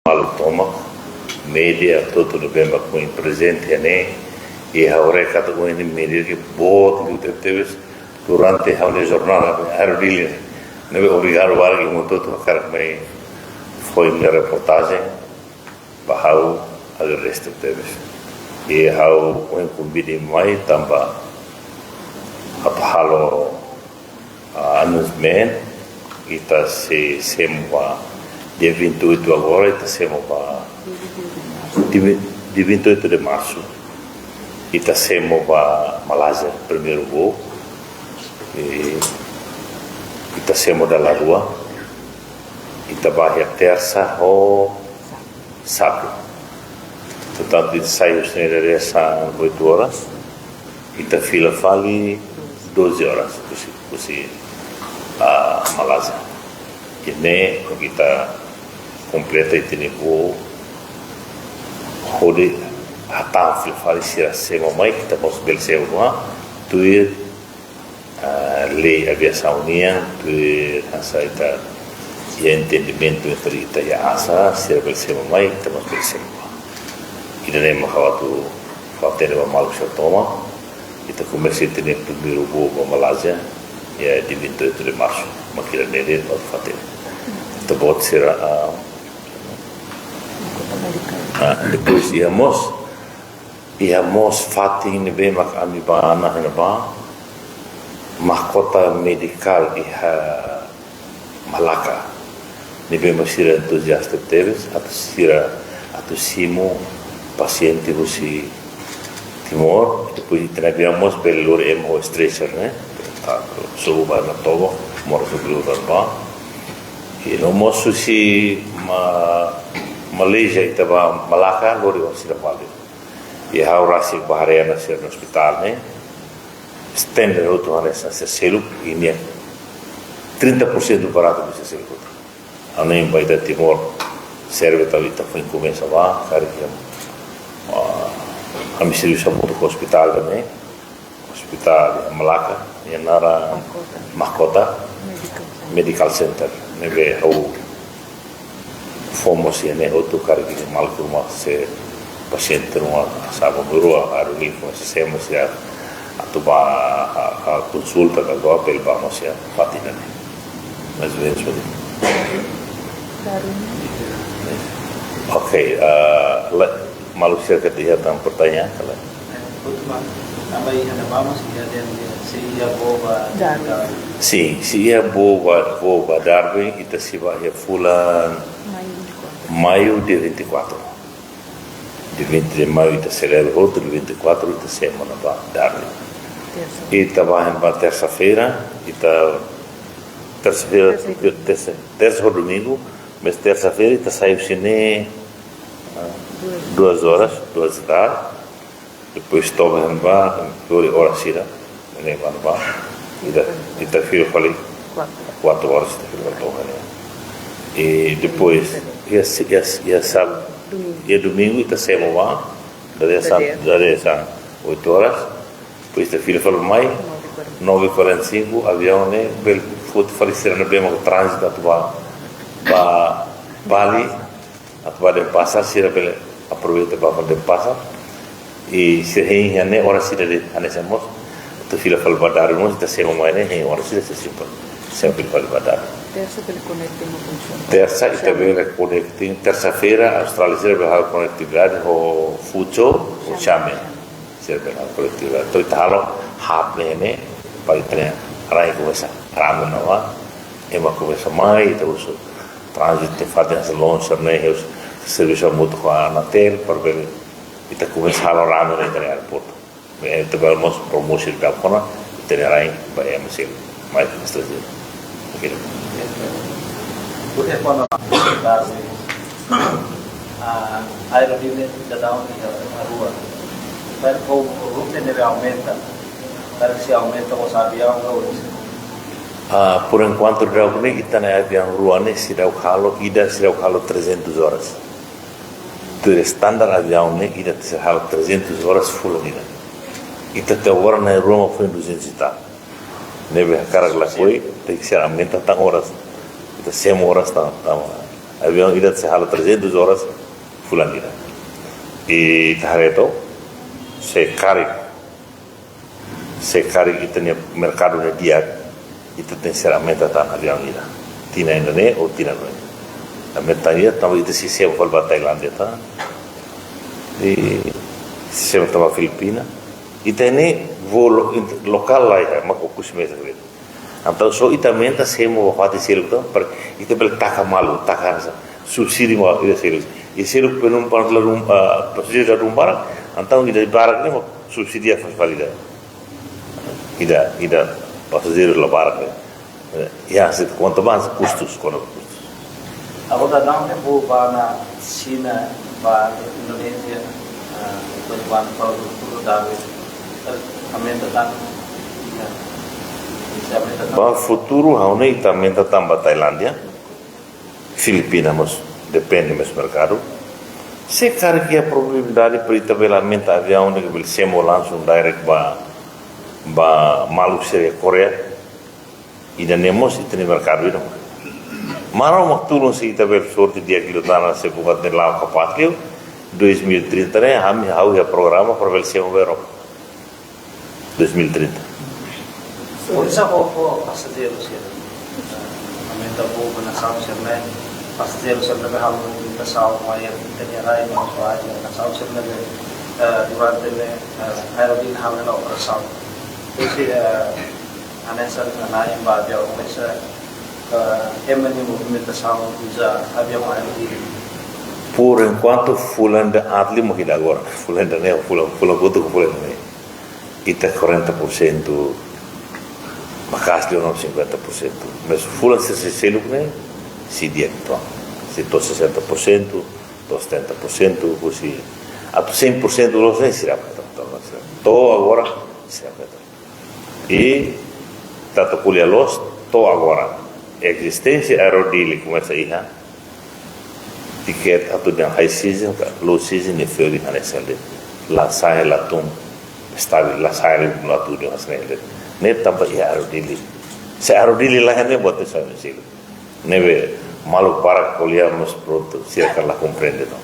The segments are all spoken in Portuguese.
malu toma media todo no bem com presente né e a hora que com ele media que bot do teve durante a jornada aerodilha né obrigado var que muito todo cara me foi minha reportagem bahau a resto teve e how com convite mai tamba apa halo announcement kita se semua dia 28 agora kita semua di 28 de março kita semua Malaysia primeiro voo e kita semua da rua kita vai a terça ou sábado portanto kita saiu dari essa 8 horas kita fila fali 12 horas assim a Malaysia ini kita completa ini voo hode hatam fil fali sira sema mai kita pos bel sewa tu lei aviação unia tu essa ita e entendimento entre ita e asa sira bel sema mai kita pos bel sewa kita nem khawatu khawatene ba malu toma kita começa a ter primeiro voo para Malásia e de 28 de março makira nele para fazer então pode ser depois íamos fatin bem mak ami ba na ba mahkota medical di Malacca nebe masira entusiasta teves atau simo paciente usi Timor, depois trabalhamos pelo emo stretcher, né? Suba na togo, moro sobre o barba. E no moço se Malaysia estava Malacca, lori o sira vale. E a urasi bahariana ser no hospital, né? Stender outro anessa se selu ini 30% do barato do selu. A nem vai da Timor serve talita foi começa lá, cara que kami serius sama untuk hospital também, hospital Malacca, yang nara Mahkota Medical Center, nebe au fomos ini untuk kali ini malu rumah se paciente rumah sahabat berua hari ini masih saya masih atau bah konsulta kalau apa pelba masih fatina nih, masih seperti. Oke, malu saya ketika pertanyaan kalau se ia boa Darwin kita se vai fulan maio de 24 de 20 de maio kita celebra outro de 24 kita semana para Darwin kita vai para terça-feira kita terça ou domingo mas terça-feira kita saiu sini 2 horas, 2 da tarde, depois toma em bar, 2 horas sira, nem vai no bar, e tá filho falei 4 horas tá filho toma né, e depois ia sábado, ia domingo e tá semana bar, dari essa 8 horas, depois tá filho falou mais 9:45 avião né, bel foto falecer na bem o trânsito atual para Bali, atual de passar sira bel aproveita para fazer pasar e se reinha né hora se de anexamos tu fila fal badar nós está sendo mais né hora se sempre fal badar terça pelo conecte não funciona terça e também conecte terça-feira Austrália serve a conectividade o Fucho o Chame serve a conectividade então italo hap né para treinar rai começa ramo não ema começa mais então o trânsito fazem as longe né serviço muito com a Anatel para ver kita começar a ramo no aeroporto então vamos promover da fora terem vai mesmo mais estrangeiro ok Porque quando a aerodinâmica da na rua para o ruta deve aumenta para se aumenta o avião por enquanto kita na avião ruane sirau kalau 300 horas tu standar avião né ida se hal 300 horas full ida ita te hora na Roma foi 200 e tal nebe carga la foi tem que ser aumenta tão horas ita 100 horas tão avião ida se hala 300 horas fulan ida. E tareto se cari kita ni mercado ni dia itu sinceramente tan avião ida. Tina Indonesia ou tina no. A metania tava ida se sempre para Tailândia tá. E sempre tava Filipina. E tem voo local lá, mas o custo mesmo. Então só itamenta semo fati selo to per ite bel taka malu taka subsidi mo ide selo e selo penum par la rum passeggio da rumbar então ide barak ne mo subsidi fa valida ida passeggio la barak ya se quanto mais custos quando custos agora não é boa para China para Indonesia depois para o David aumenta tanto para futuro haunei também tambah Tailândia, Filipina mas depende do mercado. Se cara que a probabilidade para estabelamento avião que ele se lança direct ba malu seria Korea e nemos itu no mercado itu. Maro waktu lu se itabel sorte dia kilo tanah se buat de lá kapatio 2030 né kami hau ya programa para ele se over 2030. Isa ko pasajero siya. Aumenta po na sa sirne. Pasajero siya na bahang kita sa mayan tenyaray mga suwaja na sa sirne durante le aerodin hamle na operasyon. Kasi anesan na naim ba biya ko sa emani movimento sa usa avião aerodin. Por enquanto fulan de atli mohil agora. Fulan de ne fulan quanto fulan ne. Ita 40% Macas não 50%, mas fulan se selo né, se direto, se to 60%, to 70%, così, a 100% los nem será to agora será e tanto culia los to agora existência aerodile começa aí ha ticket atu dan high season low season e feuri haneselde la sai la tum stabil la sai la tu de haneselde net tampa ya aerodili se aerodili la gente bote sa mesilo neve malu para colíamos pronto cerca la comprende no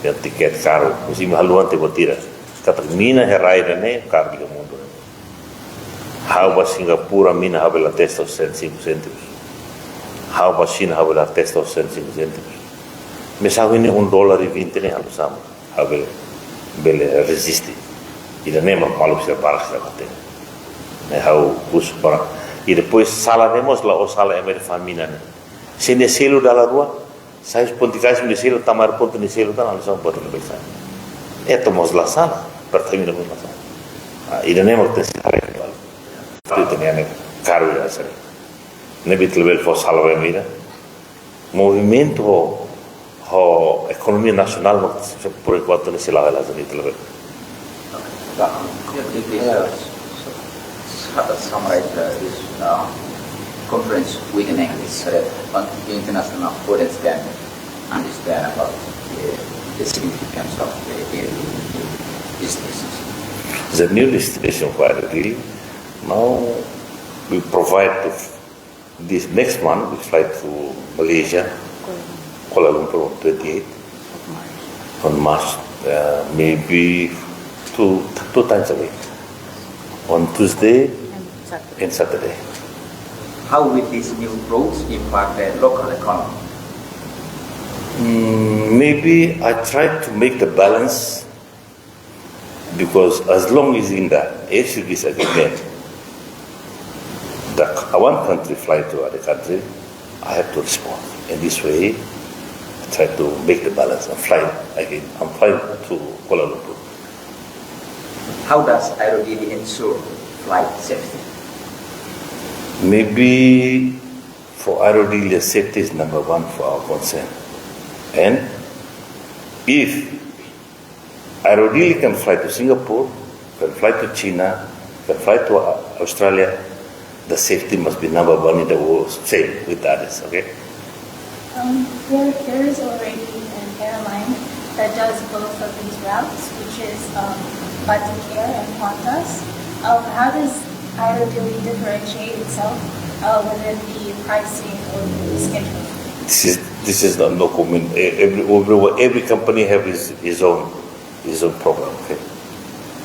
ya ticket caro così maluante botira kata mina heraira ne caro do mundo Hauba Singapura mina habela testo 105 centavos Hauba China habela testo 105 centavos me sabe $1.20 ne halu sama habela bele resiste ida nema malu se para se bater how bus para e depois salaremos lá o sala emer famina se ne selo dalla rua sai ponticais ne selo tamar ponto ne selo tan alsa ponto ne besa tomos la sala per terminare la sala ida nema te sala tu tenia caro ya sala ne bit level for sala mira movimento ho economia nacional no por enquanto ne se la la zona level summarize this conference with an English so that the international audience can understand about the significance of the destinations. The new destination for Aerodili, now we provide this next month we fly to Malaysia, Kuala Lumpur on 28 on March, maybe two times a week, on Tuesday and Saturday. How will these new roads impact the local economy? Maybe I try to make the balance because as long as in the ACD's agreement, one country fly to other country, I have to respond. In this way, I try to make the balance and fly again. I'm flying to Kuala Lumpur. How does Aerodili ensure flight safety? Maybe for Aerodili, safety is number one for our concern. And if Aerodili can fly to Singapore, can fly to China, can fly to Australia, the safety must be number one in the world, same with others, okay? There is already an airline that does both of these routes, which is Batik Air and Qantas. How does Aerodili differentiate itself within the pricing or the schedule? This is not no comment. Every company have his own program. Okay,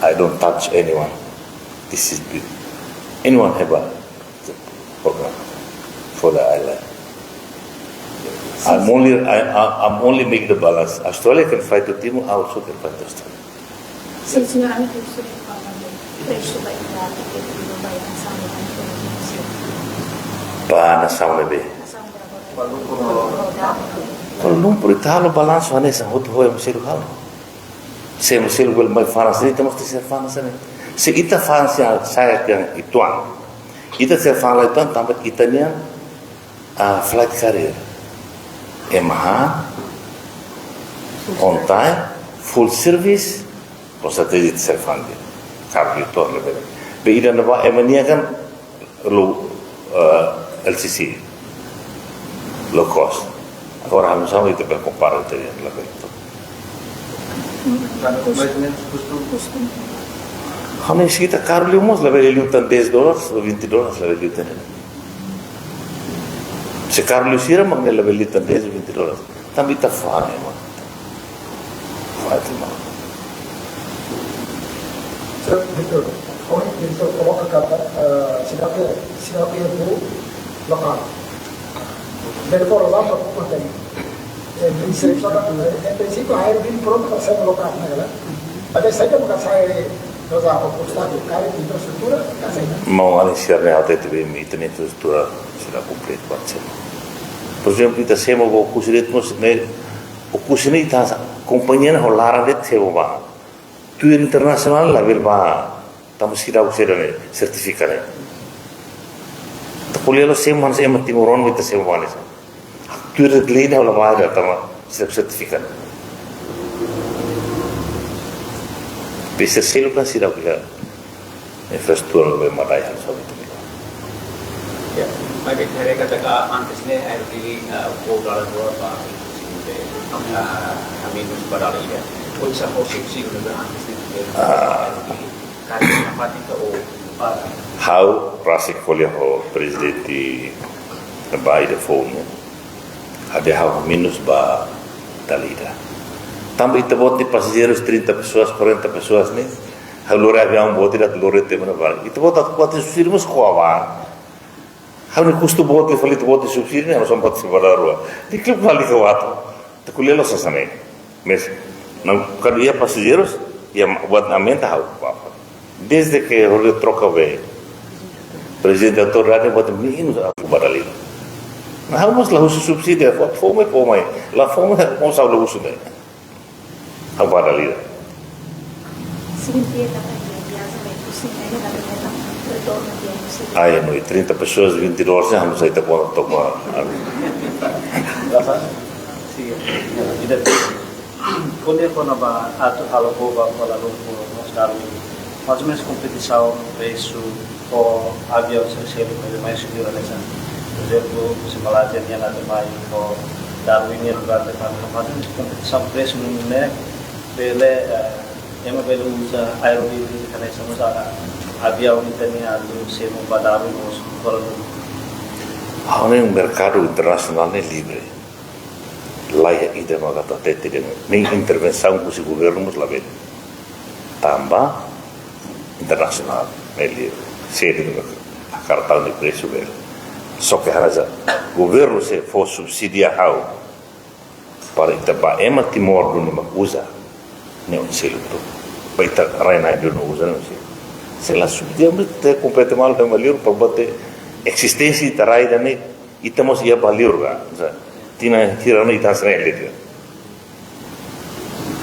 I don't touch anyone. This is big. Anyone have a program for the island. I'm only make the balance. Australia can fight to Timor, I also can fight to Australia. Since you are gusto rin pa presyo ba yung natin dito ba yung kasama ng Philippines? Nasauna be. Kuala Lumpur italo balance ane sa hotu hoy masilu halo. Se masilu wel mai fanas ni tamo ser fanas ane. Se ita fanas ya saya yang ituan. Ita ser fanas ituan tambat itanya flight carrier. Emaha on time full service cosa te dit ser fandi. Cargo to lebe. Be ida na ba emania kan lu LCC low cost. Agora vamos a ver te comparar te la verità. Hame sita caro liumos la vele liutan $10 o $20 la vele liutan. Se caro liusira mag la vele liutan $10 o $20. Tambi ta fane ma. Fatima. Sir, Victor, kalau kata siapa itu lokal. Therefore, a lot of people think en principio air bin pronto para ser lokal, ¿no? Ada saja bukan saya rosa obstáculo cari infraestructura, casi. Mau iniciar ne até teve mitene infraestrutura será completo pode. Por exemplo, ita sema o kusiret nos ne o kusini ta companhia na holara de sema ba. Tu internacional la verba estamos sira o serane certificare. Kuliah sema man sema timuron ita sema banes. Tu reglina ola mara tama certificat. Bisa selo kan sira bila infraestructura be madai hal sobi tu. Ya, baik saya katakan antes ni air di Kuala Lumpur kami nus pada hari ini. Unsur posisi juga antes ni. Karena apa itu How Rasik Kuliah presidente by the phone. Ada how minus ba talida. Também te bote passageiros 30 pessoas, 40 pessoas né. Halore avião bote da lore te mana ba. Itu bota quatro firmas coava. How ne custo bote falei te bote subsídio, não são bote se para rua. De que vale que wato. Te kulelo sa sane. Mas não quando ia passageiros ia buat aumenta how. Desde que o troca veio. Presidente autorado bote minus a baralho. Vamos lá o subsídio, fome, lá fome, vamos ao luxo dele. Agora ali. Aí, no 30 pessoas, 20 dólares, vamos aí, tá bom, toma. Quando eu na ba ato halo boba Kuala Lumpur mostrar mais ou menos competição preço o avião se mais seguro nessa. Por exemplo, se falar de Niana de Maio ou Darwin e lugar de Maio, mas competição preço no né, pela ema pelo usa aerolínea karena sama avião italiano se não vai dar nos Kuala Lumpur. O mercado internacional é livre. Lá é ida magata tete nem intervenção com o governo nos lavet. Tamba internacional é livre. Sério, a cartão de preço dele. Só que haraja governo se for subsidiar para itaba ema Timor do nima usa ne on selo to baita raina do no usa não sei se la subsidia te compete mal é malheur para bater existência da raida ne itamos ia malheur ga tina tirana itas realidade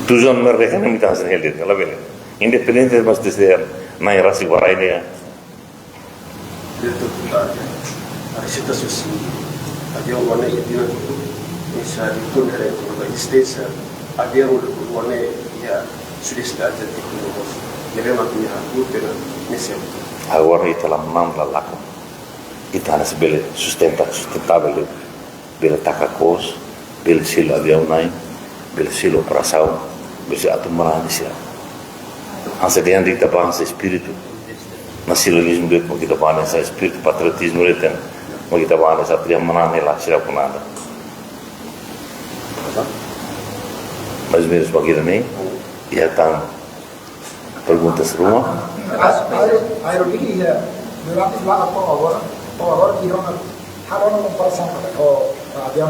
tu jon mereka ne itas realidade la vele independente mas dizer na rasi varaine a situação avião mana itu bisa ditunda dari States avião mana ya sudah ada di Kuala jadi makanya aku dengan misi agora ita la mamla lako ita nas bele sustentável bele takakos bele silo avião nai bele silo operação bele atu marani sia ansedian di tabang espírito nacionalismo de kita bana sa espírito patriotismo reten kita bana sa triam manane la sira punada mais ou menos begini, ya tang perguntas rumah. Aerodili ya, durante lá por que não comparação com o avião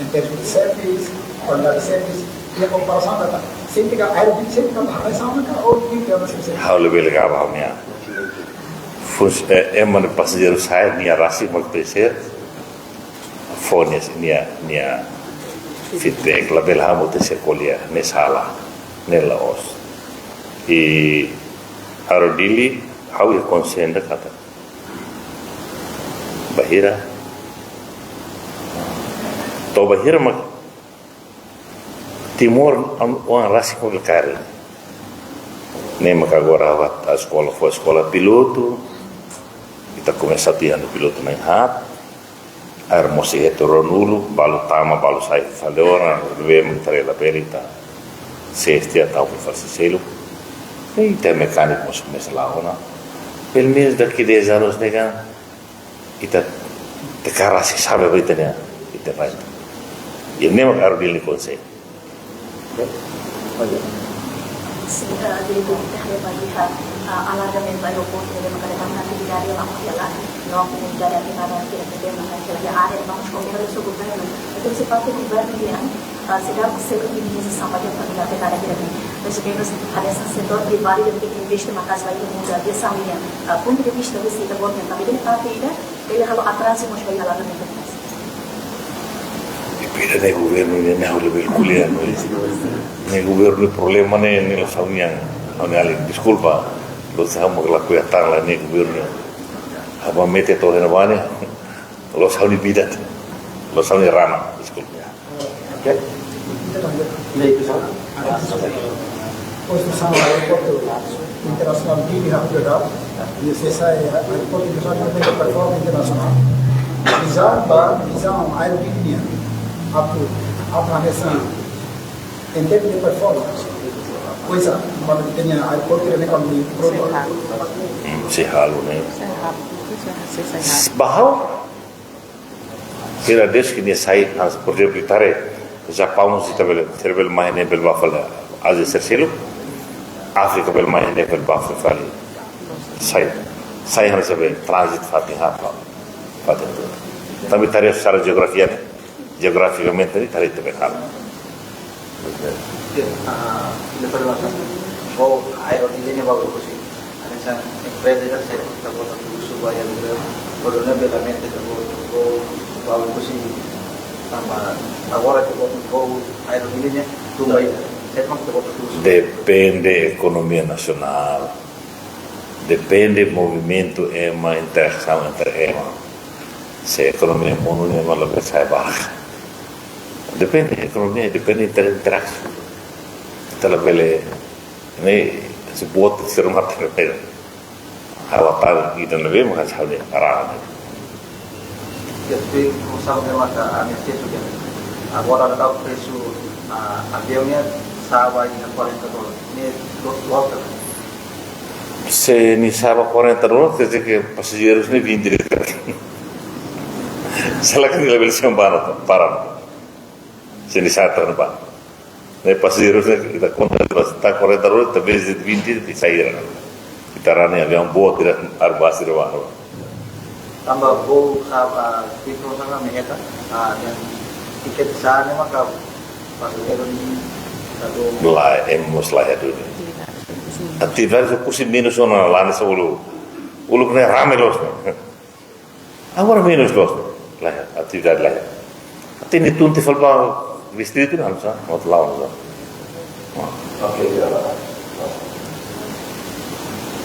em termos de serviço, qualidade de serviço, e a comparação da sempre que a aerodili sempre que a sama ka ou que é você. Hau lebih lega bahamnya. Fus eman passenger saya nia rasi mal peser. Fones nia feedback label hamo te sekolia ne sala ne laos. E aerodili hau ya konsen kata. Bahira to bahira mak timor orang rasi ko kare nem agora a escola foi a escola piloto kita começar tiando piloto na hat ar mosi heteronulo balu tama balu sai falora deve tre la perita sestia tau per farsi selo e te mecânico mos começa lá ona pelo menos daqui 10 anos nega kita tekara si sabe beitanya kita vai e nem o carro dele consegue Diri kita melihat alarm aeroporto deve magari tanti di aria la motiala no comunità di attività che deve magari che area vamos comigo do governo então se parte do governo de será que se minimização vai ter para a área de mas que nós parece setor privado que investe uma casa vai mudar de saúde ponto de vista desse da governo também ele parte ele halo atraso mas vai lá também Pira de governo ni na lebih kuliah ni governo problema ni lo sabian ali disculpa lo sabemos la cuidatan la ni governo apa mete todo en bane lo sabi bidat lo sabi rama disculpa Oke. Ya itu sama. Construção do aeroporto internacional de Rio Federal e esse aeroporto internacional tem plataforma internacional. Visão aerodinâmica aplicasi en termos de performance. Coisa, quando tinha aeroporto ele kan di produk. Sehalo ne. Sehat. Bahau kira des que ni sai as por exemplo tare Japão se tabel mais ne bel bafala Ásia sercelo África bel mais ne bel bafala fali sai harus saber transit fatihah tapi tare secara geograficamente ini tare itu bekal Lepas oh aerodinamiknya bagus sih. Ada empresa se trabalha com supaya bolona belamente bagus sih. Sama agora que vou aerodinamiknya tu vai ser como depende economia nacional depende movimento EMA interação entre EMA se economia monônima lebih saya baik depende economia depende interaksi kita lebih ini sebuah serumah terpel hawatan kita lebih makan sahur arah jadi usang mata anestesi juga agora ada preço aviãonya sawa ini 40 dolar ini $2 se ni sabe 40 dolar quer dizer que passageiros nem 20 direto se la que la versión para se ni sabe tanto ne passageiros kita conta está 40 dolar talvez de 20 di sair kita rani avião boa tidak arbas di bawah tambah voo di perusahaan mereka yang tiket sana maka passageiro ini lá hemos lá itu atividades eu pus menos zona lá nessa ulu kena rame los agora menos los lá atividade lá até ni tunte falba distrito não sabe outro lado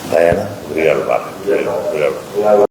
Diana obrigado Obrigado